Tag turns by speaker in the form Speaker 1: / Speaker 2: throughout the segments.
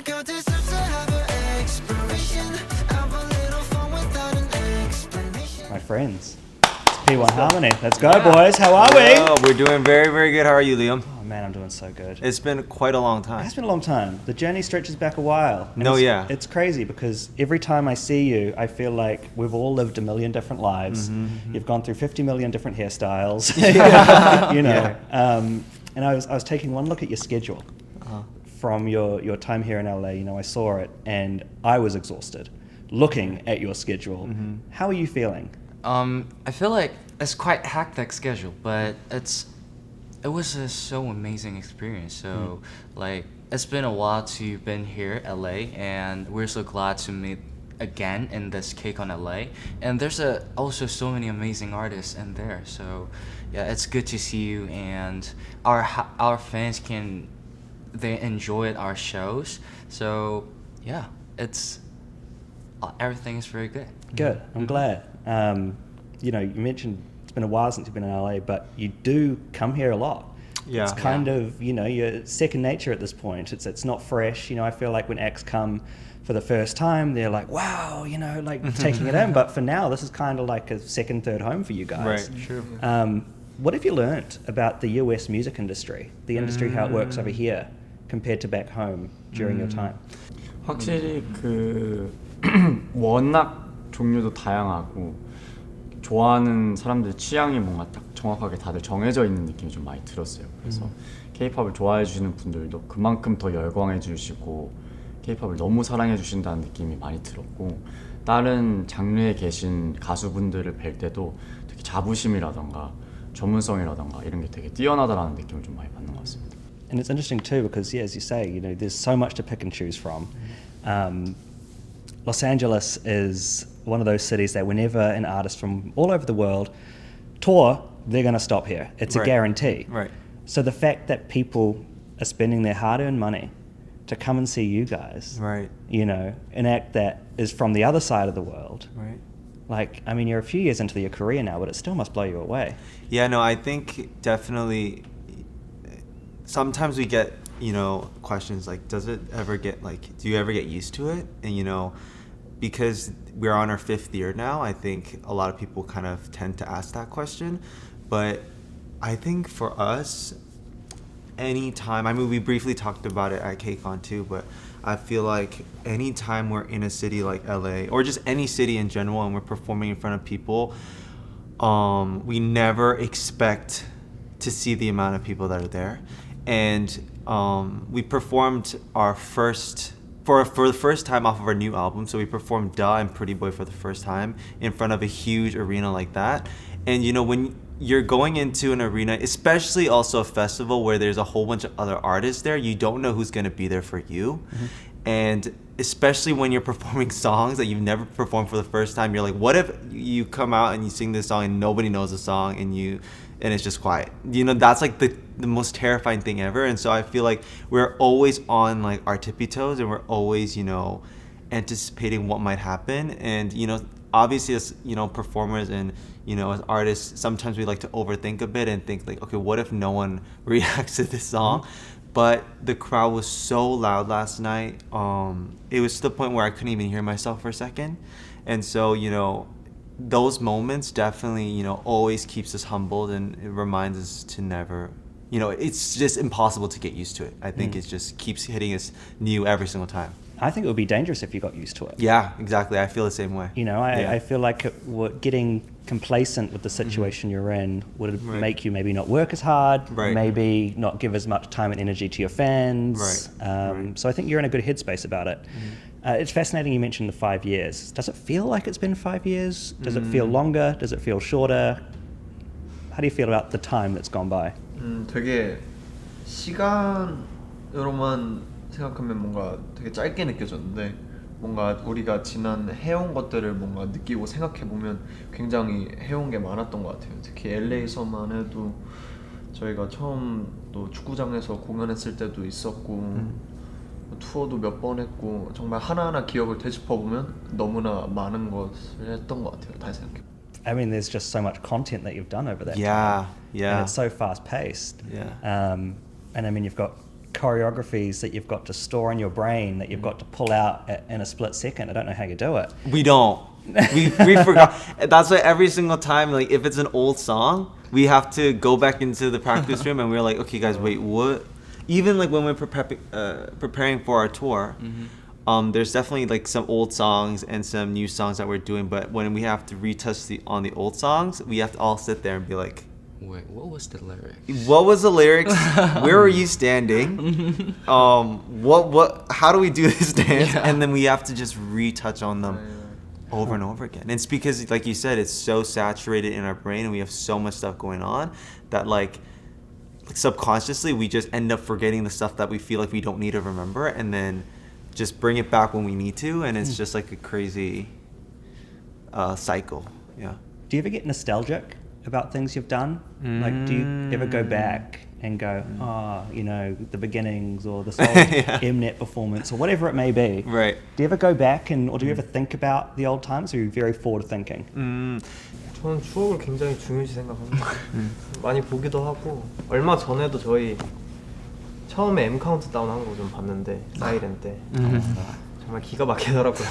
Speaker 1: difficult deserves to have an expiration. Have a little fun without an explanation.
Speaker 2: My friends, it's P1Harmony. Let's go, boys. How are we?
Speaker 3: Oh, we're doing very, very good. How are you, Liam?
Speaker 2: Oh man, I'm doing so good.
Speaker 3: It's been quite a long
Speaker 2: It
Speaker 3: time.
Speaker 2: has been a long time. The journey stretches back a while. And
Speaker 3: No,
Speaker 2: it's,
Speaker 3: yeah.
Speaker 2: It's crazy because every time I see you, I feel like we've all lived a million different lives. You've gone through 50 million different hairstyles. You know. And I was taking one look at your schedule from your time here in LA. You know, I saw it and I was exhausted looking at your schedule. How are you feeling?
Speaker 4: I feel like it's quite hectic schedule, but it was a so amazing experience. So like it's been a while to been here LA, and we're so glad to meet again in this Cake on LA. And there's also so many amazing artists in there. So yeah, it's good to see you, and our fans they enjoyed our shows. So yeah, everything is very good.
Speaker 2: Good. I'm glad. You know, you mentioned it's been a while since you've been in LA, but you do come here a lot.
Speaker 3: Yeah.
Speaker 2: It's kind of, you know, your second nature at this point. It's not fresh. You know, I feel like when acts come for the first time, they're like, wow, you know, like taking it in. But for now, this is kind of like a second, third home for you guys.
Speaker 3: Right, true.
Speaker 2: What have you learned about the US music industry, the industry, how it works over here compared to back home during your time?
Speaker 5: 확실히 그 워낙 종류도 다양하고 좋아하는 사람들 취향이 뭔가 딱 정확하게 다들 정해져 있는 느낌이 좀 많이 들었어요. 그래서 K-팝을 좋아해 주시는 분들도 그만큼 더 열광해 주시고 K-팝을 너무 사랑해 주신다는 느낌이 많이 들었고, 다른 장르에 계신 가수분들을 뵐 때도 되게 자부심이라던가 전문성이라던가 이런 게 되게 뛰어나다라는 느낌을 좀 많이 받는 것 같습니다.
Speaker 2: And it's interesting too because, yeah, as you say, you know, there's so much to pick and choose from. Los Angeles is one of those cities that whenever an artist from all over the world tour, they're going to stop here. It's a guarantee.
Speaker 3: Right.
Speaker 2: So the fact that people are spending their hard-earned money to come and see you guys,
Speaker 3: Right.
Speaker 2: you know, an act that is from the other side of the world.
Speaker 3: Right.
Speaker 2: Like, I mean, you're a few years into your career now, but it still must blow you away.
Speaker 3: Yeah, no, I think definitely sometimes we get, you know, questions like, do you ever get used to it? And, you know, because we're on our 5th year now, I think a lot of people kind of tend to ask that question. But I think for us, anytime, I mean, we briefly talked about it at KCON too, but I feel like anytime we're in a city like LA, or just any city in general, and we're performing in front of people, we never expect to see the amount of people that are there. And we performed our first, for the first time off of our new album, so we performed Duh and Pretty Boy for the first time in front of a huge arena like that. And you know, when you're going into an arena, especially also a festival where there's a whole bunch of other artists there, you don't know who's going to be there for you. And especially when you're performing songs that you've never performed for the first time, you're like, what if you come out and you sing this song and nobody knows the song and it's just quiet? You know, that's like the most terrifying thing ever. And so I feel like we're always on like our tippy toes, and we're always, you know, anticipating what might happen. And, you know, obviously as, you know, performers and, you know, as artists, sometimes we like to overthink a bit and think like, okay, what if no one reacts to this song? But the crowd was so loud last night. It was to the point where I couldn't even hear myself for a second. And so, you know, those moments definitely, you know, always keeps us humbled, and it reminds us to never, you know, it's just impossible to get used to it. I think it just keeps hitting us new every single time.
Speaker 2: I think it would be dangerous if you got used to it.
Speaker 3: Yeah, exactly. I feel the same way.
Speaker 2: You know, I feel like getting complacent with the situation you're in would make you maybe not work as hard, maybe not give as much time and energy to your fans. So I think you're in a good headspace about it. It's fascinating you mentioned the 5 years. Does it feel like it's been 5 years? Does it feel longer? Does it feel shorter? How do you feel about the time that's gone by?
Speaker 6: 되게 시간으로만 생각하면 뭔가 되게 짧게 느껴졌는데, 뭔가 우리가 지난 해온 것들을 뭔가 느끼고 생각해보면 굉장히 해온 게 많았던 것 같아요. 특히 LA에서만 해도 저희가 처음 또 축구장에서 공연했을 때도 있었고, 투어도 몇 번 했고, 정말 하나하나 기억을 되짚어보면 너무나 많은 것을 했던 것 같아요. 다시 생각해보면.
Speaker 2: I mean, there's just so much content that you've done over that time.
Speaker 3: Yeah.
Speaker 2: And it's so fast paced.
Speaker 3: Yeah.
Speaker 2: And I mean, you've got choreographies that you've got to store in your brain that you've got to pull out in a split second. I don't know how you do it.
Speaker 3: We don't. We forgot. That's why every single time, like if it's an old song, we have to go back into the practice room and we're like, okay, guys, wait, what? Even like when we're preparing for our tour, there's definitely like some old songs and some new songs that we're doing. But when we have to retouch on the old songs, we have to all sit there and be like,
Speaker 4: wait, what was the lyrics?
Speaker 3: what was the lyrics? Where are you standing? What? How do we do this dance?
Speaker 4: Yeah.
Speaker 3: And then we have to just retouch on them over and over again. And it's because, like you said, it's so saturated in our brain and we have so much stuff going on that like subconsciously we just end up forgetting the stuff that we feel like we don't need to remember and then just bring it back when we need to, and it's just like a crazy cycle. Yeah.
Speaker 2: Do you ever get nostalgic about things you've done? Like, do you ever go back and go, the beginnings or this whole Mnet performance or whatever it may be?
Speaker 3: Right.
Speaker 2: Do you ever go back or do you ever think about the old times, or are you very forward thinking?
Speaker 7: 저는 추억을 굉장히 중요시 생각합니다. 많이 보기도 하고 얼마 전에도 저희 처음에 M 카운트다운 한 거 좀 봤는데 사이렌 때 정말 기가 막히더라고요.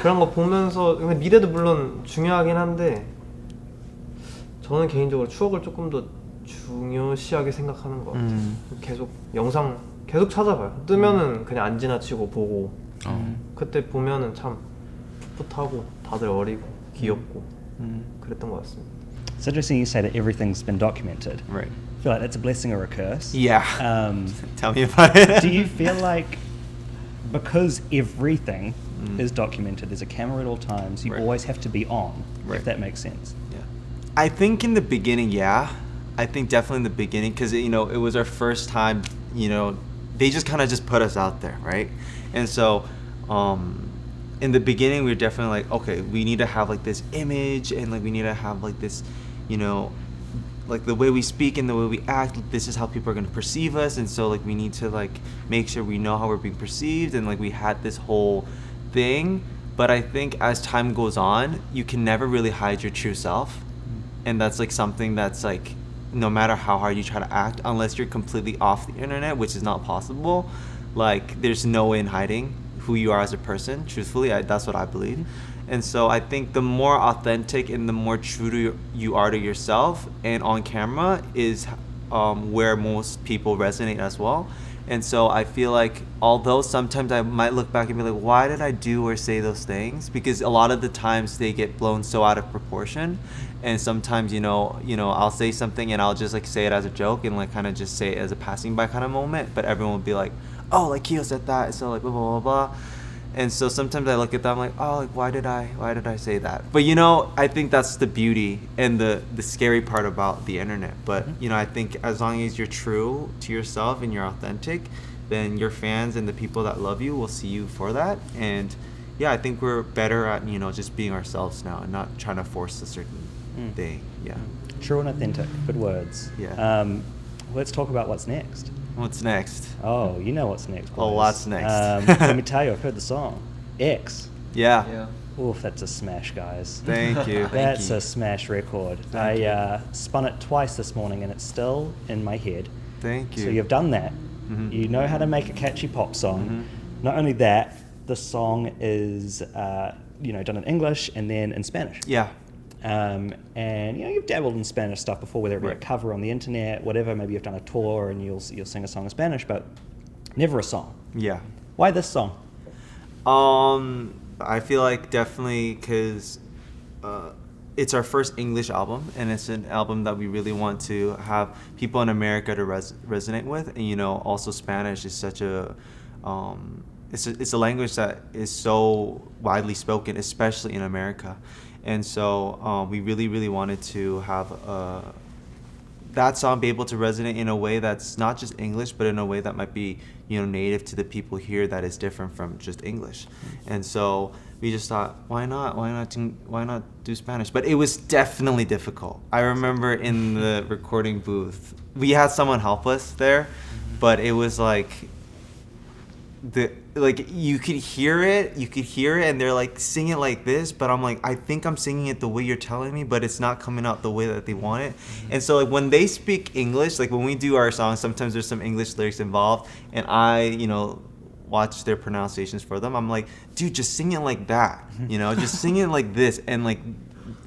Speaker 7: 그런 거 보면서 근데 미래도 물론 중요하긴 한데 저는 개인적으로 추억을 조금 더 중요시하게 생각하는 것 같아요. 계속 영상 계속 찾아봐요. 뜨면은 그냥 안 지나치고 보고 그때 보면은 참 풋풋하고 다들 어리고 귀엽고 그랬던 것 같습니다.
Speaker 2: It's interesting you say that everything's been documented.
Speaker 3: Right.
Speaker 2: I feel like that's a blessing or a curse.
Speaker 3: Yeah.
Speaker 2: Um,
Speaker 3: Tell me about it.
Speaker 2: do you feel like because everything is documented, there's a camera at all times, you always have to be on, if that makes sense?
Speaker 3: Yeah. I think in the beginning, yeah. I think definitely in the beginning, because it was our first time, they just kind of just put us out there, right? And so in the beginning, we were definitely like, okay, we need to have like this image and like we need to have like this, like the way we speak and the way we act, this is how people are going to perceive us. And so like we need to like make sure we know how we're being perceived, and like we had this whole thing. But I think as time goes on, you can never really hide your true self. And that's like something that's like, no matter how hard you try to act, unless you're completely off the internet, which is not possible, like there's no way in hiding who you are as a person. Truthfully, that's what I believe. And so I think the more authentic and the more true to you are to yourself and on camera is where most people resonate as well. And so I feel like although sometimes I might look back and be like, why did I do or say those things? Because a lot of the times they get blown so out of proportion. And sometimes, I'll say something and I'll just like say it as a joke and like kind of just say it as a passing by kind of moment. But everyone will be like, oh, like Keeho said that. So like blah, blah, blah, blah. And so sometimes I look at that, I'm like, oh, like why did I say that? But I think that's the beauty and the scary part about the internet. But I think as long as you're true to yourself and you're authentic, then your fans and the people that love you will see you for that. And yeah, I think we're better at just being ourselves now and not trying to force a certain thing. Yeah.
Speaker 2: True and authentic. Good words.
Speaker 3: Yeah.
Speaker 2: Let's talk about what's next.
Speaker 3: What's next?
Speaker 2: Oh, you know what's next.
Speaker 3: Oh,
Speaker 2: boys.
Speaker 3: what's next?
Speaker 2: Let me tell you, I've heard the song. X.
Speaker 3: Yeah.
Speaker 2: Oof, that's a smash, guys.
Speaker 3: Thank you.
Speaker 2: That's a smash record. I spun it twice this morning and it's still in my head.
Speaker 3: Thank you.
Speaker 2: So you've done that. You know how to make a catchy pop song. Not only that, the song is done in English and then in Spanish.
Speaker 3: Yeah.
Speaker 2: And you've dabbled in Spanish stuff before, whether it be a cover on the internet, whatever. Maybe you've done a tour and you'll sing a song in Spanish, but never a song.
Speaker 3: Yeah.
Speaker 2: Why this song?
Speaker 3: I feel like definitely because it's our first English album, and it's an album that we really want to have people in America to resonate with. And also Spanish is such a it's a language that is so widely spoken, especially in America. And so we really, really wanted to have that song be able to resonate in a way that's not just English, but in a way that might be, native to the people here, that is different from just English. And so we just thought, why not do Spanish? But it was definitely difficult. I remember in the recording booth, we had someone help us there, but it was like, you could hear it, and they're like sing it like this, but I'm like, I think I'm singing it the way you're telling me, but it's not coming out the way that they want it. And so like when they speak English, like when we do our songs, sometimes there's some English lyrics involved, and I watch their pronunciations for them. I'm like, dude, just sing it like that, just sing it like this, and like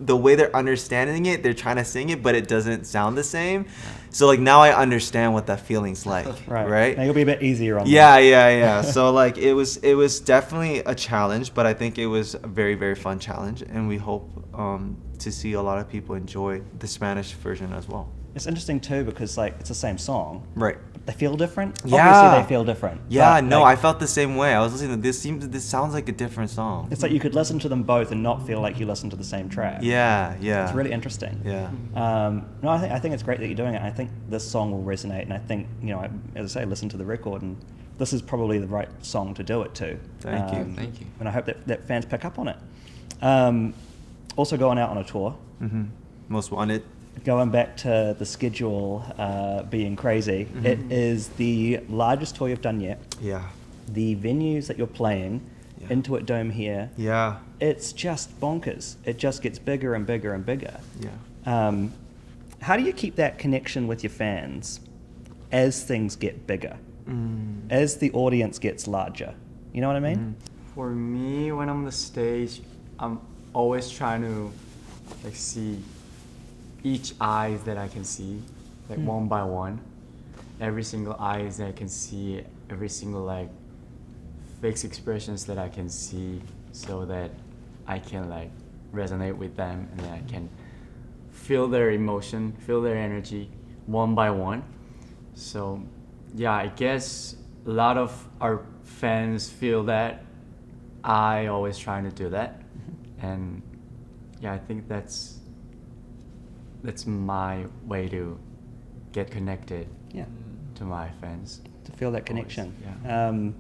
Speaker 3: the way they're understanding it, they're trying to sing it, but it doesn't sound the same. So like now I understand what that feeling's like, right?
Speaker 2: Now you'll be a bit easier on them.
Speaker 3: Yeah. So like it was definitely a challenge, but I think it was a very, very fun challenge, and we hope to see a lot of people enjoy the Spanish version as well.
Speaker 2: It's interesting too because like it's the same song,
Speaker 3: right?
Speaker 2: They feel different.
Speaker 3: Yeah.
Speaker 2: Obviously they feel different.
Speaker 3: Yeah,
Speaker 2: but,
Speaker 3: no,
Speaker 2: like,
Speaker 3: I felt the same way. I was listening to this sounds like a different song.
Speaker 2: It's like you could listen to them both and not feel like you listened to the same track.
Speaker 3: Yeah.
Speaker 2: It's really interesting.
Speaker 3: Yeah.
Speaker 2: No, I think it's great that you're doing it. I think this song will resonate, and I think as I say, listen to the record, and this is probably the right song to do it to.
Speaker 3: Thank you.
Speaker 4: Thank you.
Speaker 2: And I hope that fans pick up on it. Also going out on a tour.
Speaker 3: Mm-hmm. Most Wanted.
Speaker 2: Going back to the schedule being crazy, it is the largest tour you've done yet.
Speaker 3: Yeah.
Speaker 2: The venues that you're playing, Intuit Dome here,
Speaker 3: Yeah.
Speaker 2: it's just bonkers. It just gets bigger and bigger and bigger.
Speaker 3: Yeah.
Speaker 2: How do you keep that connection with your fans as things get bigger, as the audience gets larger? You know what I mean?
Speaker 5: For me, when I'm on the stage, I'm always trying to like see each eyes that I can see, like one by one. Every single eyes that I can see, every single like face expressions that I can see, so that I can like resonate with them, and then I can feel their emotion, feel their energy one by one. So yeah, I guess a lot of our fans feel that. I always trying to do that. And yeah, I think that's my way to get connected to my fans.
Speaker 2: To feel that connection.
Speaker 5: Always, yeah.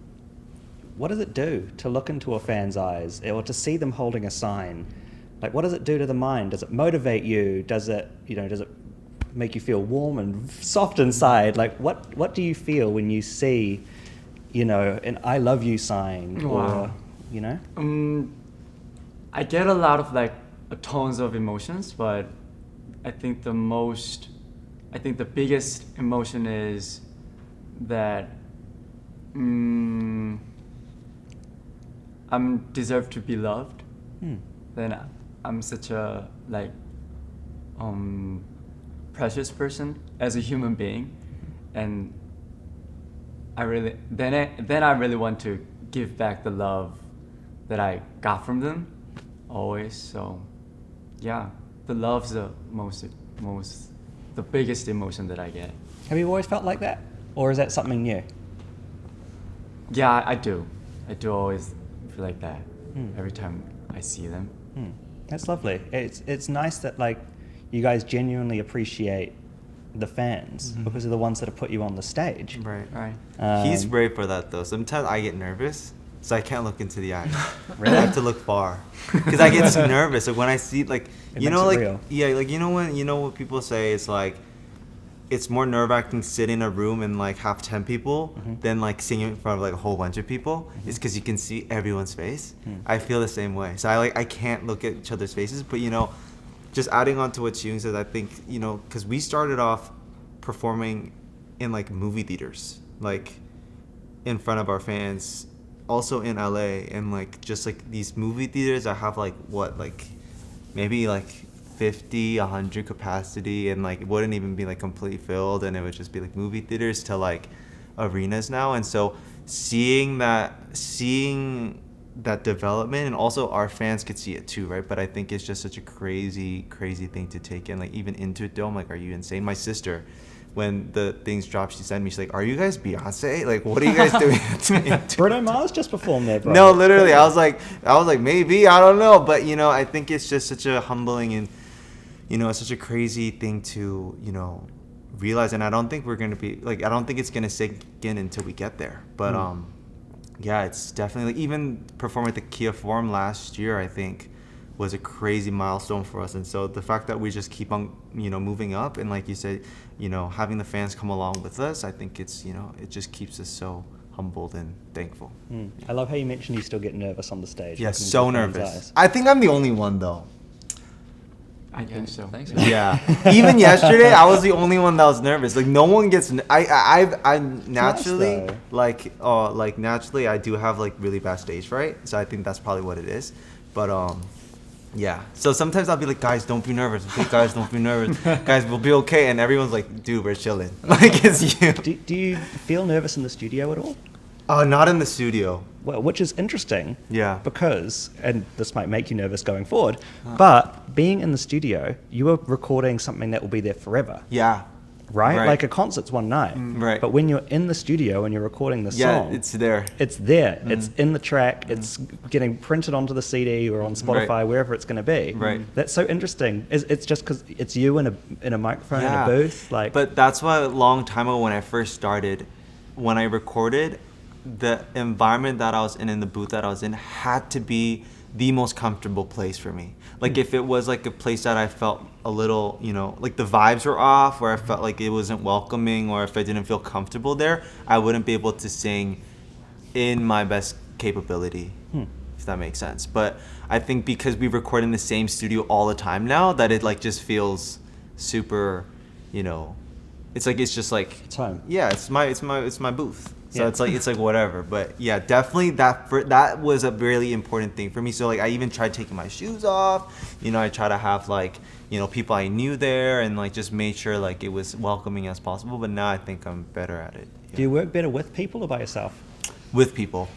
Speaker 2: What does it do to look into a fan's eyes or to see them holding a sign? Like, what does it do to the mind? Does it motivate you? Does it make you feel warm and soft inside? Like, what do you feel when you see, an I love you sign or,
Speaker 5: I get a lot of like tons of emotions, but I think the biggest emotion is that I'm deserved to be loved. Then I'm such a like precious person as a human being, and I really want to give back the love that I got from them always. So yeah, the love's the biggest emotion that I get.
Speaker 2: Have you always felt like that? Or is that something new?
Speaker 5: Yeah, I do always feel like that every time I see them.
Speaker 2: That's lovely. It's nice that like you guys genuinely appreciate the fans because they're the ones that have put you on the stage.
Speaker 3: Right. He's brave for that though. Sometimes I get nervous, so I can't look into the eyes.
Speaker 2: Really?
Speaker 3: I have to look far because I get so nervous. Like when I see like
Speaker 2: real.
Speaker 3: what people say is like it's more nerve-wracking sitting in a room and like have 10 people than like singing in front of like a whole bunch of people. It's because you can see everyone's face. I feel the same way. So I can't look at each other's faces. But just adding on to what Jiung says, I think because we started off performing in like movie theaters, like in front of our fans, also in LA, and like just like these movie theaters that have like maybe like 50, 100 capacity, and like it wouldn't even be like completely filled, and it would just be like movie theaters to like arenas now. And so seeing that development, and also our fans could see it too, right? But I think it's just such a crazy thing to take in. Like even Intuit Dome, like, are you insane? My sister, when the things dropped, she sent me, she's like, are you guys Beyonce? Like, what are you guys doing?
Speaker 2: Bruno Mars just performed there, bro.
Speaker 3: No, literally, I was like maybe, I don't know, but I think it's just such a humbling and it's such a crazy thing to realize. And I don't think we're gonna be like, I don't think it's gonna sink in until we get there. But yeah, it's definitely like, even performing at the Keeho Forum last year, I think was a crazy milestone for us. And so the fact that we just keep on moving up, and like you said, having the fans come along with us, I think it's it just keeps us so humbled and thankful.
Speaker 2: I love how you mentioned you still get nervous on the stage.
Speaker 3: Yeah,
Speaker 2: looking into
Speaker 3: so
Speaker 2: the fans'
Speaker 3: nervous.
Speaker 2: eyes.
Speaker 3: I think I'm the only one though.
Speaker 5: I think so.
Speaker 4: Thanks.
Speaker 3: Yeah. Even yesterday, I was the only one that was nervous. Like no one gets. I naturally
Speaker 2: though.
Speaker 3: like naturally I do have like really bad stage fright. So I think that's probably what it is. But yeah. So sometimes I'll be like, guys, don't be nervous. Okay, guys, don't be nervous. Guys, we'll be okay. And everyone's like, dude, we're chilling. Like it's you.
Speaker 2: Do you feel nervous in the studio at all?
Speaker 3: Not in the studio.
Speaker 2: Well, which is interesting.
Speaker 3: Yeah.
Speaker 2: Because, and this might make you nervous going forward, but being in the studio, you are recording something that will be there forever.
Speaker 3: Yeah.
Speaker 2: Right? Like a concert's one night.
Speaker 3: Right.
Speaker 2: But when you're in the studio and you're recording the song,
Speaker 3: Yeah, it's there.
Speaker 2: It's there. It's in the track. It's getting printed onto the CD or on Spotify, wherever it's going to be.
Speaker 3: Right.
Speaker 2: That's so interesting. It's just because it's you in a microphone in a booth. Like,
Speaker 3: but that's why a long time ago when I first started, when I recorded, the environment that I was in the booth that I was in had to be the most comfortable place for me. Like if it was like a place that I felt a little, like the vibes were off, or I felt like it wasn't welcoming, or if I didn't feel comfortable there, I wouldn't be able to sing in my best capability, if that makes sense. But I think because we record in the same studio all the time now, that it like just feels super, it's just like
Speaker 2: it's home.
Speaker 3: Yeah, it's my booth. So
Speaker 2: Yeah.
Speaker 3: it's like whatever. But yeah, definitely that was a really important thing for me. So like I even tried taking my shoes off. I try to have like people I knew there, and like just made sure like it was welcoming as possible. But now I think I'm better at it. Yeah.
Speaker 2: Do you work better with people or by yourself?
Speaker 3: With people.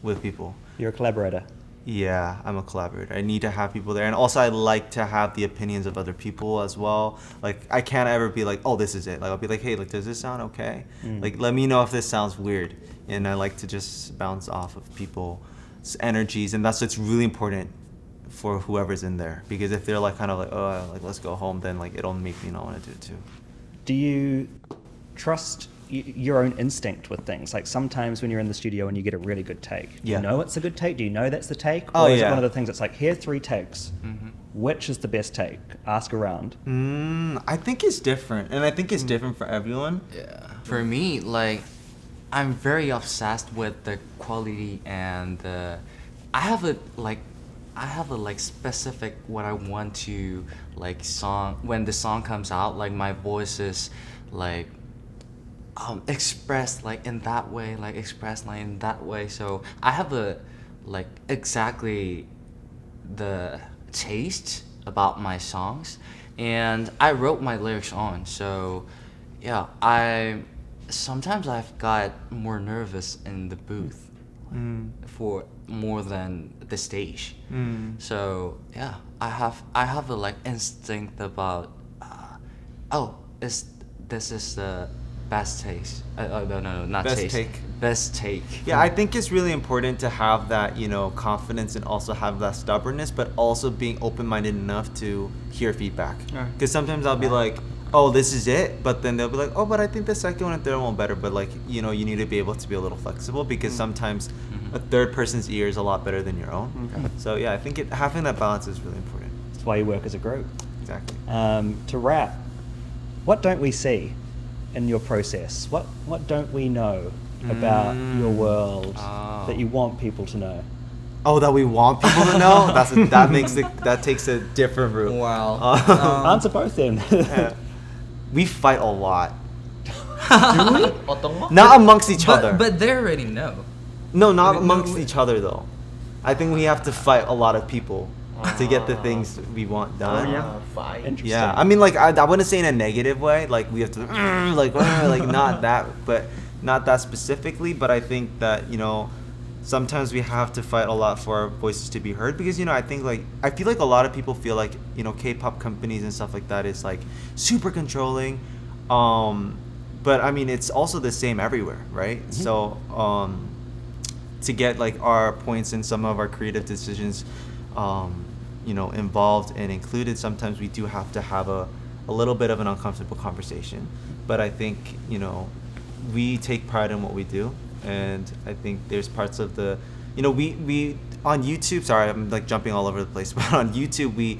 Speaker 3: With people.
Speaker 2: You're a collaborator.
Speaker 3: Yeah, I'm a collaborator. I need to have people there, and also I like to have the opinions of other people as well. Like I can't ever be like, oh, this is it. Like I'll be like, hey, like does this sound okay? Like let me know if this sounds weird. And I like to just bounce off of people's energies, and that's what's really important for whoever's in there. Because if they're like kind of like, oh, like let's go home, then like it'll make me not want to do it too.
Speaker 2: Do you trust your own instinct with things? Like sometimes when you're in the studio and you get a really good take, do you know it's a good take? Do you know that's the take? Or is it one of the things that's like, here are 3 takes. Which is the best take? Ask around.
Speaker 3: I think it's different, and I think it's different for everyone.
Speaker 4: Yeah. For me, like, I'm very obsessed with the quality and I have a specific what I want to like song when the song comes out. Like my voice is like expressed like in that way, like expressed like in that way. So I have exactly the taste about my songs, and I wrote my lyrics on. So yeah, sometimes I've got more nervous in the booth for more than the stage. So yeah, I have a instinct about this is the best taste. No, not
Speaker 3: Best
Speaker 4: taste.
Speaker 3: take.
Speaker 4: Best take.
Speaker 3: Yeah, I think it's really important to have that, confidence, and also have that stubbornness, but also being open-minded enough to hear feedback. Because sometimes I'll be like, oh, this is it, but then they'll be like, oh, but I think the second one and third one better. But like, you need to be able to be a little flexible, because sometimes a third person's ear is a lot better than your own. So yeah, I think having that balance is really important.
Speaker 2: That's why you work as a group.
Speaker 3: Exactly.
Speaker 2: To wrap, what don't we see in your process? What don't we know about your world that you want people to know?
Speaker 3: Oh, that we want people to know? That takes a different route.
Speaker 4: Wow.
Speaker 2: Answer both then.
Speaker 3: We fight a lot.
Speaker 4: Do we?
Speaker 3: Not amongst each other.
Speaker 4: But they already know.
Speaker 3: No, not amongst each other though. I think we have to fight a lot of people to get the things we want done.
Speaker 6: Fight.
Speaker 2: Interesting.
Speaker 3: Yeah, I mean, like I wouldn't say in a negative way. Like we have to, like not that, but not that specifically. But I think that sometimes we have to fight a lot for our voices to be heard, because I think I feel like a lot of people feel like K-pop companies and stuff like that is like super controlling. But I mean, it's also the same everywhere, right? So to get like our points in some of our creative decisions involved and included, sometimes we do have to have a little bit of an uncomfortable conversation. But I think we take pride in what we do, and I think there's parts of the we on YouTube, sorry, I'm like jumping all over the place, but on YouTube we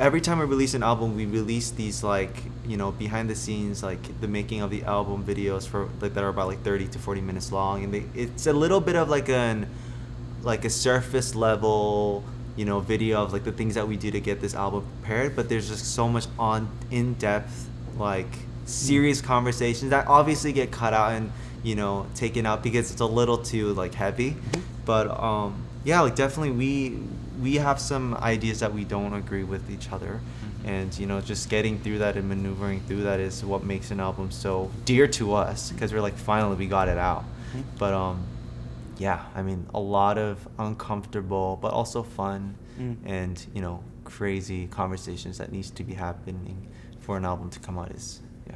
Speaker 3: every time we release an album, we release these like, you know, behind the scenes, like the making of the album videos for like that are about like 30 to 40 minutes long, and it's a little bit of like a surface level, you know, video of like the things that we do to get this album prepared, but there's just so much in-depth, like serious conversations that obviously get cut out and, you know, taken out because it's a little too like heavy. But yeah, like definitely we have some ideas that we don't agree with each other, and you know, just getting through that and maneuvering through that is what makes an album so dear to us, because we're like, finally we got it out. But yeah, I mean, a lot of uncomfortable but also fun and, you know, crazy conversations that needs to be happening for an album to come out is, yeah.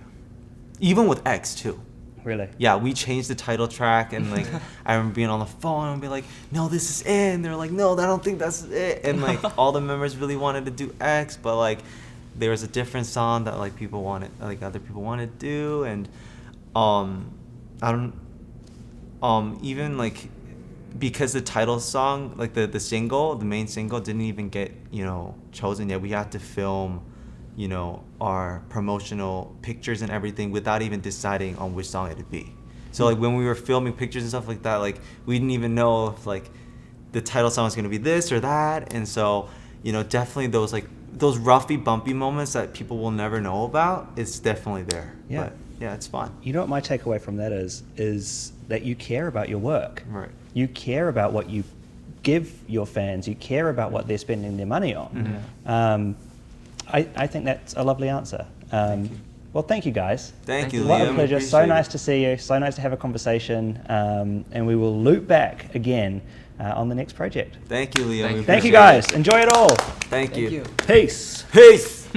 Speaker 3: Even with X too.
Speaker 2: Really?
Speaker 3: Yeah, we changed the title track, and like I remember being on the phone and be like, no, this is it, and they're like, no, I don't think that's it, and like all the members really wanted to do X, but like there was a different song that like people wanted, like other people wanted to do, and I don't even like, because the title song, like the single, the main single didn't even get, you know, chosen yet. We had to film, you know, our promotional pictures and everything without even deciding on which song it'd be. So like when we were filming pictures and stuff like that, like we didn't even know if like the title song was gonna be this or that. And so, you know, definitely those like those roughy, bumpy moments that people will never know about, it's definitely there.
Speaker 2: Yeah.
Speaker 3: But yeah, it's fun.
Speaker 2: You know what my takeaway from that is that you care about your work.
Speaker 3: Right.
Speaker 2: You care about what you give your fans. You care about what they're spending their money on. I think that's a lovely answer. Well, thank you guys.
Speaker 3: Thank you,
Speaker 2: What
Speaker 3: Liam.
Speaker 2: a pleasure. So nice to see you. So nice to have a conversation. And we will loop back again on the next project.
Speaker 3: Thank you, Liam.
Speaker 4: Thank you.
Speaker 2: Thank you guys. Enjoy it all.
Speaker 3: Thank you.
Speaker 2: Peace.
Speaker 3: Peace.